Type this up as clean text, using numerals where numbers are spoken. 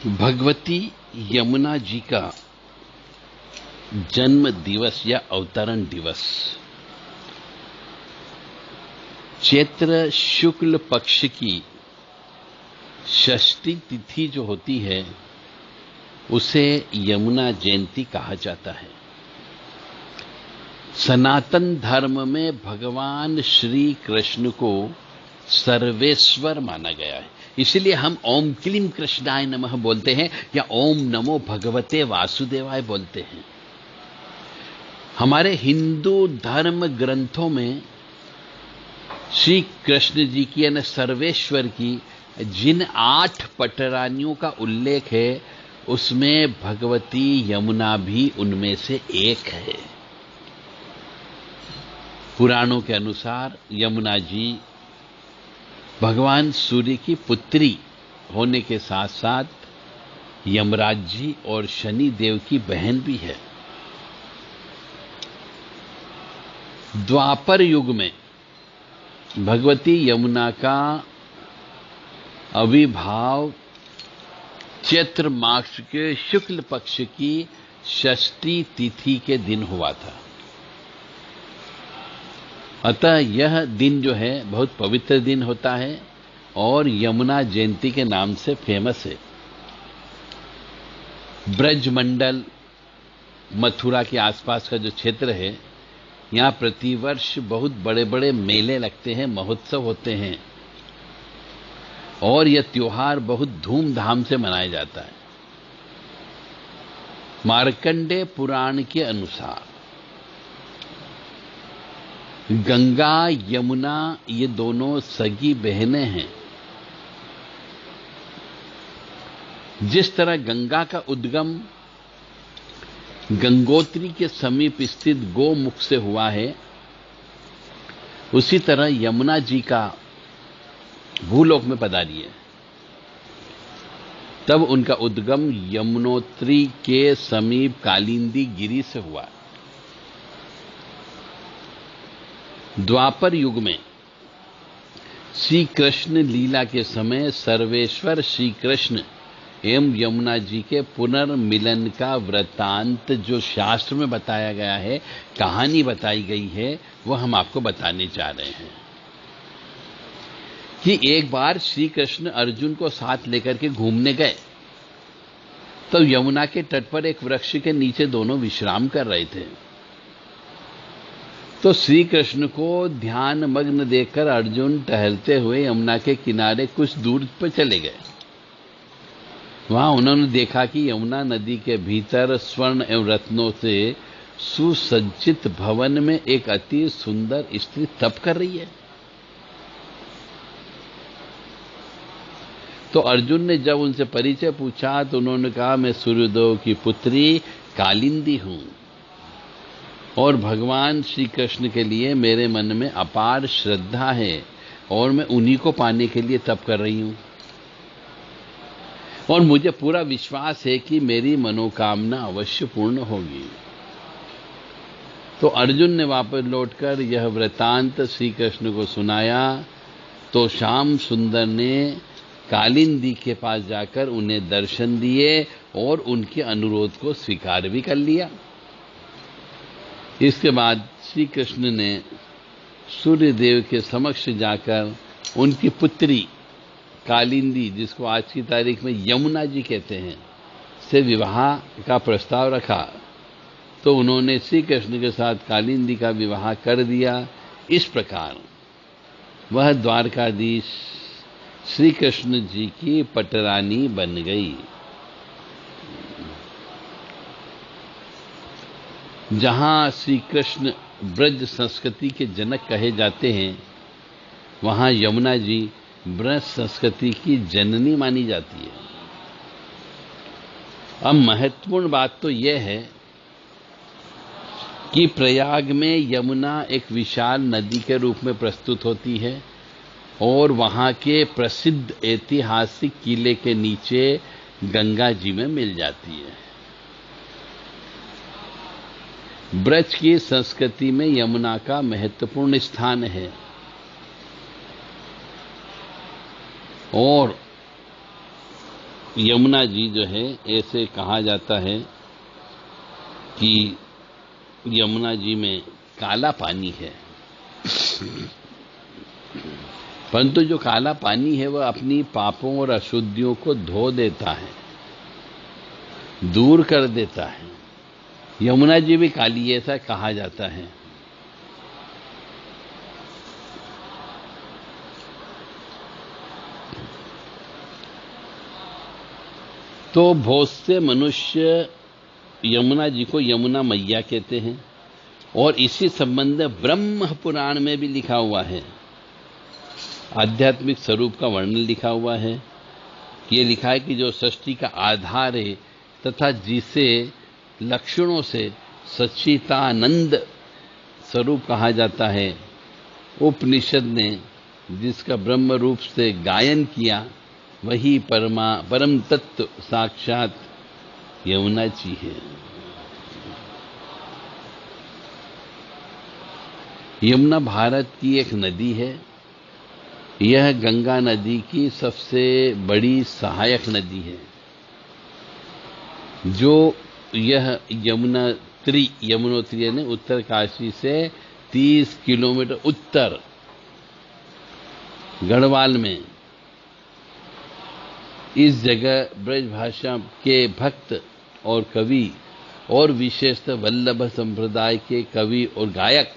भगवती यमुना जी का जन्म दिवस या अवतरण दिवस चैत्र शुक्ल पक्ष की षष्ठी तिथि जो होती है उसे यमुना जयंती कहा जाता है। सनातन धर्म में भगवान श्री कृष्ण को सर्वेश्वर माना गया है, इसलिए हम ओम क्लीम कृष्णाय नमः बोलते हैं या ओम नमो भगवते वासुदेवाय बोलते हैं। हमारे हिंदू धर्म ग्रंथों में श्री कृष्ण जी की यानी सर्वेश्वर की जिन 8 पटरानियों का उल्लेख है उसमें भगवती यमुना भी उनमें से एक है। पुराणों के अनुसार यमुना जी भगवान सूर्य की पुत्री होने के साथ साथ यमराज जी और शनि देव की बहन भी है। द्वापर युग में भगवती यमुना का आविर्भाव चैत्र मास के शुक्ल पक्ष की षष्ठी तिथि के दिन हुआ था। अतः यह दिन जो है बहुत पवित्र दिन होता है और यमुना जयंती के नाम से फेमस है। ब्रजमंडल मथुरा के आसपास का जो क्षेत्र है यहाँ प्रतिवर्ष बहुत बड़े बड़े मेले लगते हैं, महोत्सव होते हैं और यह त्योहार बहुत धूमधाम से मनाया जाता है। मार्कंडेय पुराण के अनुसार गंगा यमुना ये दोनों सगी बहनें हैं। जिस तरह गंगा का उद्गम गंगोत्री के समीप स्थित गोमुख से हुआ है, उसी तरह यमुना जी का भूलोक में पधारी है। तब उनका उद्गम यमुनोत्री के समीप कालिंदी गिरी से हुआ। द्वापर युग में श्री कृष्ण लीला के समय सर्वेश्वर श्री कृष्ण एवं यमुना जी के पुनर्मिलन का वृत्तांत जो शास्त्र में बताया गया है, कहानी बताई गई है, वह हम आपको बताने जा रहे हैं कि एक बार श्री कृष्ण अर्जुन को साथ लेकर के घूमने गए तो यमुना के तट पर एक वृक्ष के नीचे दोनों विश्राम कर रहे थे। तो श्री कृष्ण को ध्यान मग्न देखकर अर्जुन टहलते हुए यमुना के किनारे कुछ दूर पर चले गए। वहां उन्होंने देखा कि यमुना नदी के भीतर स्वर्ण एवं रत्नों से सुसज्जित भवन में एक अति सुंदर स्त्री तप कर रही है। तो अर्जुन ने जब उनसे परिचय पूछा तो उन्होंने कहा, मैं सूर्यदेव की पुत्री कालिंदी हूं और भगवान श्री कृष्ण के लिए मेरे मन में अपार श्रद्धा है और मैं उन्हीं को पाने के लिए तप कर रही हूं और मुझे पूरा विश्वास है कि मेरी मनोकामना अवश्य पूर्ण होगी। तो अर्जुन ने वापस लौटकर यह वृत्तांत श्री कृष्ण को सुनाया तो श्याम सुंदर ने कालिंदी के पास जाकर उन्हें दर्शन दिए और उनके अनुरोध को स्वीकार भी कर लिया। इसके बाद श्री कृष्ण ने सूर्यदेव के समक्ष जाकर उनकी पुत्री कालिंदी, जिसको आज की तारीख में यमुना जी कहते हैं, से विवाह का प्रस्ताव रखा। तो उन्होंने श्री कृष्ण के साथ कालिंदी का विवाह कर दिया। इस प्रकार वह द्वारकाधीश श्री कृष्ण जी की पटरानी बन गई। जहां श्री कृष्ण ब्रज संस्कृति के जनक कहे जाते हैं, वहां यमुना जी ब्रज संस्कृति की जननी मानी जाती है। अब महत्वपूर्ण बात तो यह है कि प्रयाग में यमुना एक विशाल नदी के रूप में प्रस्तुत होती है और वहां के प्रसिद्ध ऐतिहासिक किले के नीचे गंगा जी में मिल जाती है। ब्रज की संस्कृति में यमुना का महत्वपूर्ण स्थान है और यमुना जी जो है, ऐसे कहा जाता है कि यमुना जी में काला पानी है, परंतु जो काला पानी है वह अपनी पापों और अशुद्धियों को धो देता है, दूर कर देता है। यमुना जी भी काली है, ऐसा कहा जाता है। तो बहुत से मनुष्य यमुना जी को यमुना मैया कहते हैं, और इसी संबंध ब्रह्म पुराण में भी लिखा हुआ है, आध्यात्मिक स्वरूप का वर्णन लिखा हुआ है। ये लिखा है कि जो सृष्टि का आधार है तथा जिसे लक्षणों से सच्चिदानंद स्वरूप कहा जाता है, उपनिषद ने जिसका ब्रह्म रूप से गायन किया, वही परम तत्व साक्षात यमुना जी है। यमुना भारत की एक नदी है। यह गंगा नदी की सबसे बड़ी सहायक नदी है। जो यह यमुनोत्री ने उत्तर काशी से 30 किलोमीटर उत्तर गढ़वाल में, इस जगह ब्रजभाषा के भक्त और कवि और विशेषतः वल्लभ संप्रदाय के कवि और गायक